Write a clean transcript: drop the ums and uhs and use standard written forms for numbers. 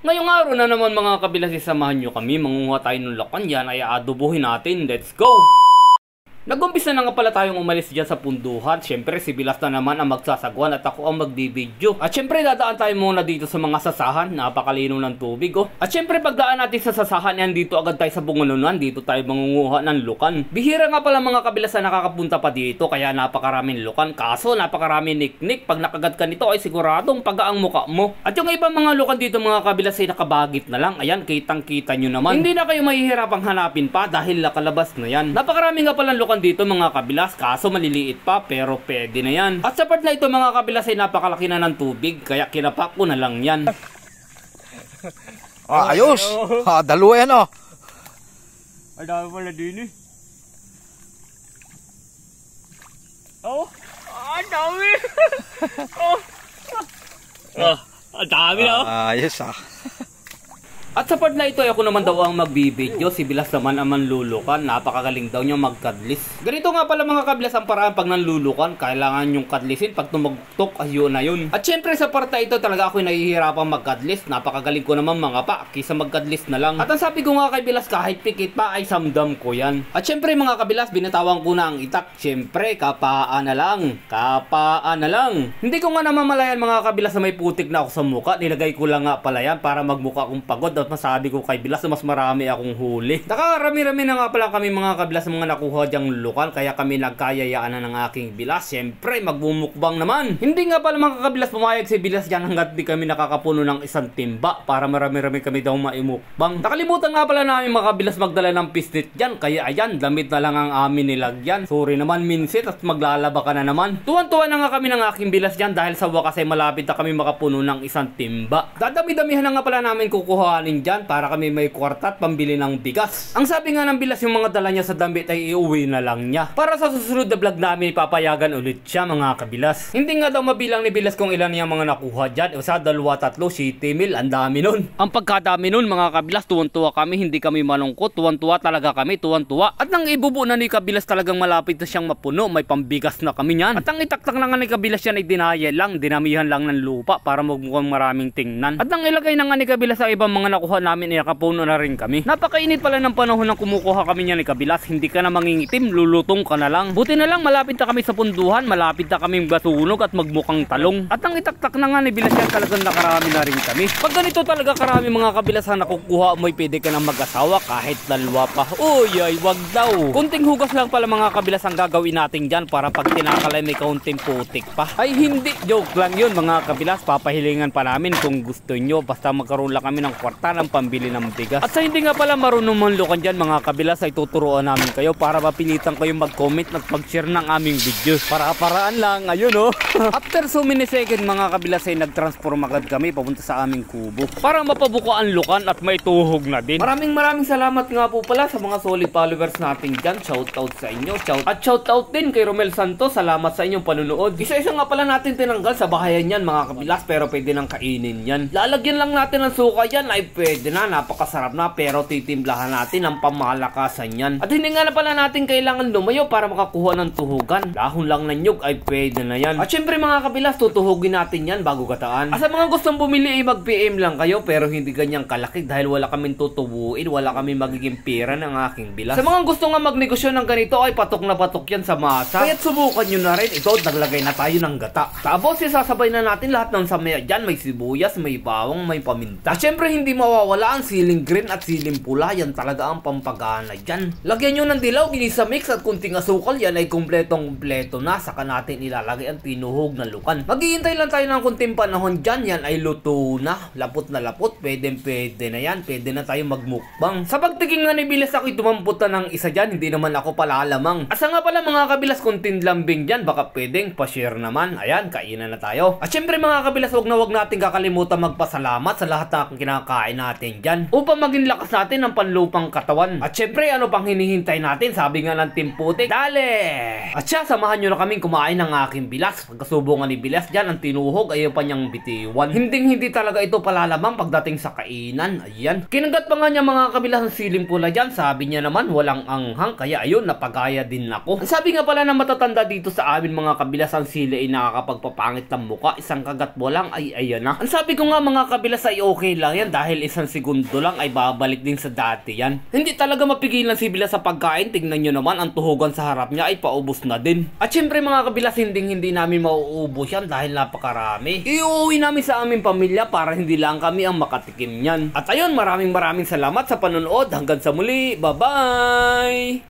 Ngayong araw na naman mga kabilas, isamahan nyo kami, mangunguha tayo ng lokan. Yan ay aadobohin natin, let's go! Nag-umpisa na nga pala tayong umalis dyan sa punduhan. Siyempre si Bilas na naman ang magsasagwan at ako ang magbibidyo. At siyempre dadaan tayo muna dito sa mga sasahan. Napakalino ng tubig oh. At siyempre pagdaan natin sa sasahan yan, dito agad tayo sa bunganunan. Dito tayo mangunguha ng lukan. Bihira nga pala mga kabilas na nakakapunta pa dito, kaya napakaraming lukan. Kaso napakaraming niknik. Pag nakagad ka nito ay siguradong pagaang muka mo. At yung ibang mga lukan dito mga kabilas ay nakabagit na lang. Ayan, kitang kita nyo naman. Hindi na kayo mahihirapang hanapin pa dahil nakalabas na yan. Napakarami nga pala lukan dito mga kabilas, kaso maliliit pa pero pwede na yan. At sa part na ito mga kabilas ay napakalaki na ng tubig, kaya kinapak ko na lang yan. Ayos! Dalawa yan oh. Ay dami pala din eh. Oh, dami! Ang dami na oh. Ayos At sa part na ito ay ako naman daw ang magbibideo. Si Bilas naman ang manlulukan. Napakagaling daw niya magkadlis. Ganito nga pala mga kabilas ang paraan pag nanlulukan. Kailangan yung kadlisin. Pag tumugtok, ayun na yun. At syempre sa part na ito talaga ako'y nahihirapang magkadlis. Napakagaling ko naman mga pa. Kisa magkadlis na lang. At ang sabi ko nga kay Bilas, kahit pikit pa ay samdam ko yan. At syempre mga kabilas, binatawan ko na ang itak. Syempre kapaan na lang. Kapaan na lang. Hindi ko nga namamalayan mga kabilas na may putik na ako sa muka. Nilagay ko lang nga pala yan para magmuka akong pagod. At masabi ko kay Bilas na mas marami akong huli. Nakarami-rami na nga pala kami mga kabilas mga nakuha dyang lukan, kaya kami nagkayayaan na ng aking Bilas. Siyempre magbumukbang naman. Hindi nga pala mga kabilas pumayag si Bilas dyan hanggat di kami nakakapuno ng isang timba para marami-rami kami daw maimukbang. Nakalimutan nga pala namin mga kabilas magdala ng pistit dyan, kaya ayan, damit na lang ang amin nilagyan. Sorry naman minsit at maglalaba ka na naman. Tuwan-tuwa na nga kami ng aking Bilas dyan dahil sa wakas ay malapit na kami makapuno ng isang timba. Dadami-damihan na nga pala namin kukuhanin dyan para kami may kwarta at pambili ng bigas. Ang sabi nga ng Bilas, yung mga dala niya sa damit ay iuwi na lang niya. Para sa susunod na vlog namin ipapayagan ulit siya mga kabilas. Hindi nga daw mabilang ni Bilas kung ilan yung mga nakuha dyan. Isa, dalawa, tatlo, city meal. Ang dami nun. Ang pagkadami nun mga kabilas, tuwan-tuwa kami. Hindi kami malungkot. Tuwan-tuwa talaga kami. Tuwan-tuwa. At nang ibubo na ni Kabilas talagang malapit na siyang mapuno. May pambigas na kami niyan. At ang itaktak na nga ni Kabilas yan ay dinaya lang. Dinamihan lang ng lupa para magmukhang maraming tingnan. At nang ilagay na nga ni Kabilas sa ibang mga nakuha namin ay nakapuno na rin kami. Napakainit pala ng panahon nang kumukuha kami niya ni Kabilas. Hindi ka na mangingitim, lulutong ka na lang. Buti na lang malapit na kami sa punduhan, malapit na kaming basunog at magmukhang talong. At ang itaktak na nga ni Bilas yan talagang nakarami na rin kami. Pag ganito talaga karami mga Kabilas na nakukuha mo'y pwede ka na mag-asawa kahit dalawa pa. Uy ay wag daw. Kunting hugas lang pala mga Kabilas ang gagawin natin dyan para pag tinakalay may kaunting putik pa. Ay hindi, joke lang yun mga Kabilas. Papahilingan pa namin kung gusto nyo. Basta magkaroon lang kami ng kwarta ng pambili ng bigas. At sa hindi nga pala marunong manlukan dyan mga kabilas ay tuturuan namin kayo para mapilitan kayo mag-comment at mag-share ng aming video. Para-paraan lang, ayun oh. After so many seconds mga kabilas ay nag-transform agad kami papunta sa aming kubo para mapabuka ang lukan at may tuhog na din. Maraming salamat nga po pala sa mga solid followers natin dyan. Shoutout sa inyo. Shoutout din kay Romel Santos. Salamat sa inyong panunood. Isa-isa nga pala natin tinanggal sa bahayan yan mga kabilas, pero pwede nang kainin yan. Lalagyan lang natin ng suka yan ay pwede na. Napakasarap na, pero titimplahan natin ang pamalakasan yan. At hindi nga na pala natin kailangan lumayo para makakuha ng tuhugan. Dahon lang ng nyug ay pwede na yan. At syempre mga kabilas, tutuhugin natin yan bago gataan. At sa mga gustong bumili ay mag-PM lang kayo, pero hindi ganyang kalaki dahil wala kaming tutubuin, wala kaming magiging pera ng aking Bilas. Sa mga gusto nga magnegosyo ng ganito ay patok na patok yan sa masa. Kaya't subukan nyo na rin. Ito, naglagay na tayo ng gata. Tapos isasabay na natin lahat ng samaya dyan. May sibuyas, may bawang, may paminta. At syempre hindi mawawala ang siling green at siling pula. Yan talaga ang pampagana dyan. Lagyan nyo ng dilaw, ginisa mix at kunting asukal. Yan ay kumpletong-kumpleto na. Saka natin ilalagay ang tinuhog na lukan. Maghihintay lang tayo ng kunting panahon dyan. Yan ay luto na. Lapot na lapot. Pwede na yan. Pwede na tayo magmukbang. Sa pagtiging nga ni Bilas ako'y tumamputan ng isa dyan. Hindi naman ako palalamang. Asa nga pala mga kabilas, kunting lambing dyan. Baka pwedeng pa-share naman. Ayan, kainan na tayo. At syempre mga kabilas, wag na wag natin kakalimutan magpasalamat sa lahat na kinakain natin dyan upang maging lakas natin ang panlupang katawan. At syempre, ano pang hinihintay natin? Sabi nga ng Team Putik, dale! At siya, samahan nyo na kaming kumain ng aking bilas. Pagkasubungan ni Bilas dyan, ang tinuhog ay yung panyang bitiwan. Hindi talaga ito palalamang pagdating sa kainan. Ayan. Kinagat pa nga niya mga kabilas ng siling pula dyan. Sabi niya naman, walang anghang. Kaya ayun, napagaya din ako. Sabi nga pala ng matatanda dito sa amin mga kabilas, ang sili ay nakakapagpapangit ng muka. Isang kagat mo lang ay ayan na. Ang sabi ko nga mga kabilas ay okay lang yan dahil isang segundo lang ay babalik din sa dati yan. Hindi talaga mapigilan si Bilas sa pagkain. Tingnan nyo naman, ang tuhugan sa harap niya ay paubos na din. At syempre mga kabilas, hindi namin mauubos yan dahil napakarami. Iuwi namin sa aming pamilya para hindi lang kami ang makatikim yan. At ayun, maraming salamat sa panonood. Hanggang sa muli. Bye-bye!